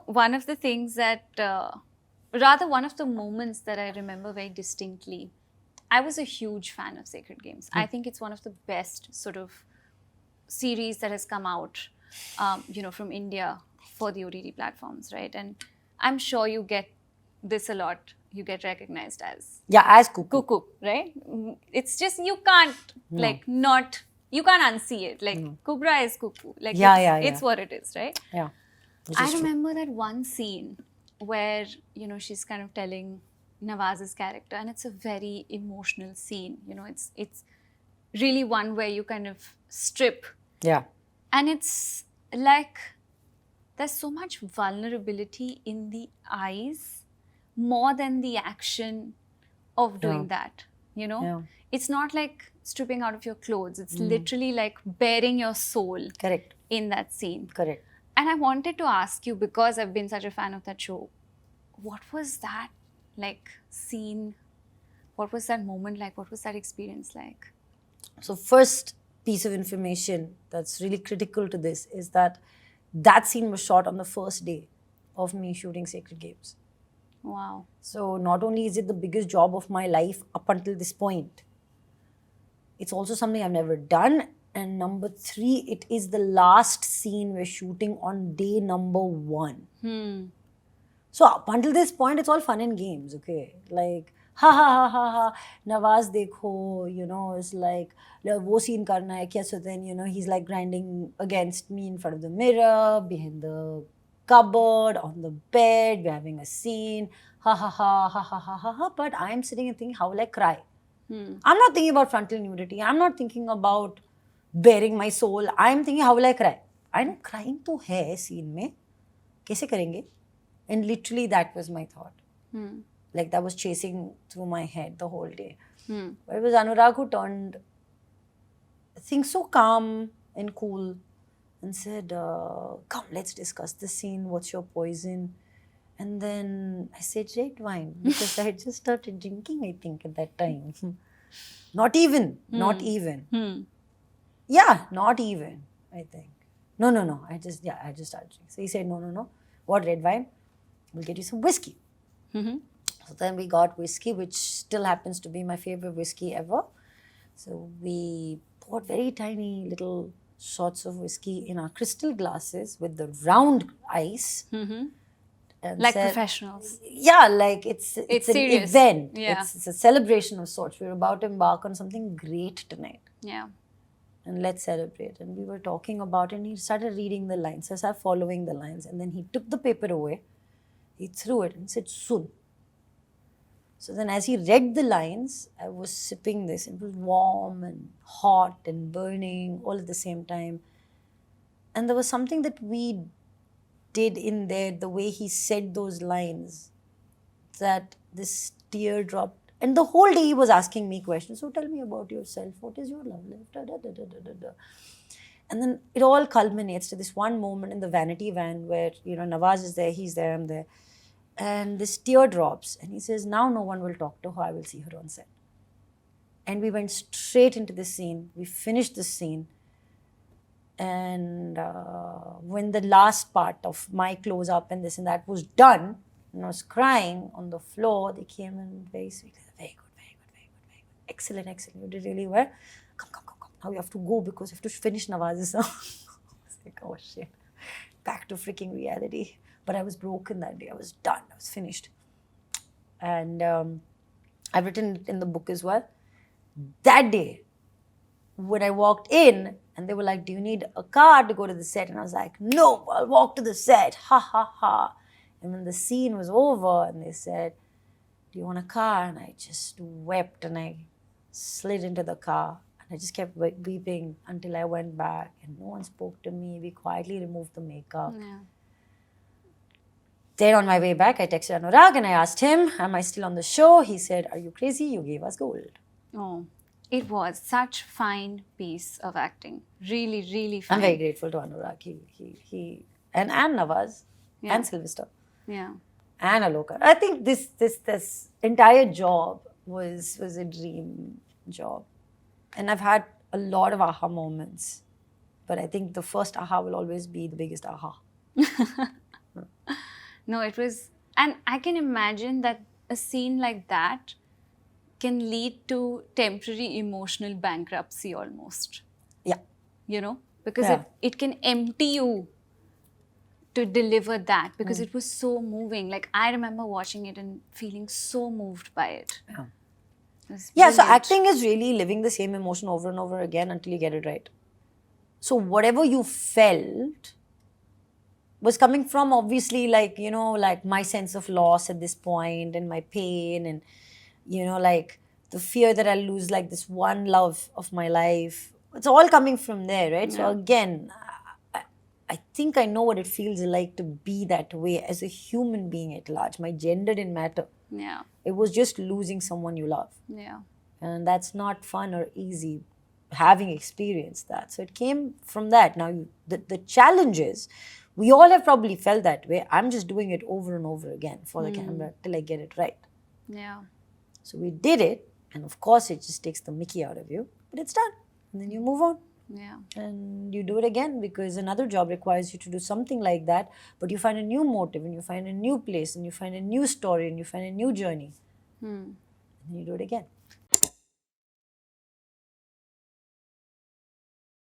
one of the things that, rather one of the moments that I remember very distinctly, I was a huge fan of Sacred Games. I think it's one of the best sort of series that has come out, from India for the OTT platforms, right? And I'm sure you get this a lot. You get recognized as as Kukoo. Kukoo, right? It's just you can't you can't unsee it. Like Kubbra is Kukoo. Like it's what it is, right? Yeah. I remember that one scene where she's kind of telling Nawaz's character, and it's a very emotional scene. It's really one where you kind of strip. Yeah. And it's like there's so much vulnerability in the eyes more than the action of doing that. It's not like stripping out of your clothes. It's literally like bearing your soul. Correct. In that scene. Correct. And I wanted to ask you, because I've been such a fan of that show, what was that scene? What was that moment like? What was that experience like? So first piece of information that's really critical to this is that scene was shot on the first day of me shooting Sacred Games. Wow. So not only is it the biggest job of my life up until this point, it's also something I've never done. And number 3, it is the last scene we're shooting on day number 1. So up until this point, it's all fun and games, okay? Like, ha ha ha ha ha, Nawaz dekho, it's like, wo scene karna hai kya? So then, he's like grinding against me in front of the mirror, behind the cupboard, on the bed, we're having a scene, ha ha ha ha ha ha ha ha. But I'm sitting and thinking, how will I cry? I'm not thinking about frontal nudity. I'm not thinking about bearing my soul. I'm thinking, how will I cry? I know crying to hai scene mein. Kaise karenge? And literally that was my thought. Like that was chasing through my head the whole day. But it was Anurag who turned things so calm and cool and said, come, let's discuss this scene. What's your poison? And then I said, red wine. Because I had just started drinking, I think, at that time. Not even. Yeah, not even, I think. No. I just started drinking. So he said, no. What, red wine? We'll get you some whiskey. So then we got whiskey, which still happens to be my favorite whiskey ever. So we poured very tiny little shots of whiskey in our crystal glasses with the round ice. And like said, professionals. Yeah, like it's an serious event. Yeah. It's a celebration of sorts. We're about to embark on something great tonight. Yeah. And let's celebrate. And we were talking about it, and he started reading the lines. So I started following the lines. And then he took the paper away. He threw it and said, Sun. So then as he read the lines, I was sipping this. It was warm and hot and burning all at the same time. And there was something that we did in there, the way he said those lines, that this tear dropped. And the whole day he was asking me questions. So tell me about yourself. What is your love life? Da, da, da, da, da, da. And then it all culminates to this one moment in the vanity van where, Nawaz is there, he's there, I'm there. And this tear drops. And he says, now no one will talk to her. I will see her on set. And we went straight into this scene. We finished the scene. And when the last part of my close up and this and that was done, and I was crying on the floor, they came in very sweet. Very good. Excellent. You did really well. Come. Now you have to go because you have to finish Nawaz's song. I was like, oh shit. Back to freaking reality. But I was broken that day. I was done. I was finished. And I've written it in the book as well. That day, when I walked in, and they were like, do you need a car to go to the set? And I was like, no, I'll walk to the set. Ha, ha, ha. And when the scene was over, and they said, do you want a car? And I just wept, and I slid into the car. And I just kept weeping until I went back. And no one spoke to me. We quietly removed the makeup. Yeah. Then on my way back, I texted Anurag and I asked him, am I still on the show? He said, are you crazy? You gave us gold. Oh, it was such fine piece of acting. Really, really fine. I'm very grateful to Anurag. He and Nawaz and Sylvester. Yeah. And Alokar. I think this entire job was a dream job. And I've had a lot of aha moments. But I think the first aha will always be the biggest aha. No, it was, and I can imagine that a scene like that can lead to temporary emotional bankruptcy almost, Yeah. you know, because Yeah. it can empty you to deliver that because it was so moving. Like, I remember watching it and feeling so moved by it. Yeah. It was Yeah, so brilliant. acting is really living the same emotion over and over again until you get it right. So whatever you felt was coming from, obviously, like, you know, like my sense of loss at this point and my pain and, you know, like the fear that I'll lose like this one love of my life. It's all coming from there, right? So Yeah. again, I think I know what it feels like to be that way as a human being at large. My gender didn't matter. Yeah. It was just losing someone you love. Yeah. And that's not fun or easy, having experienced that. So it came from that. Now, the challenge is, we all have probably felt that way. I'm just doing it over and over again for the camera till I get it right. Yeah. So we did it, and of course it just takes the mickey out of you, but it's done. And then you move on. Yeah. And you do it again because another job requires you to do something like that, but you find a new motive and you find a new place and you find a new story and you find a new journey. And you do it again.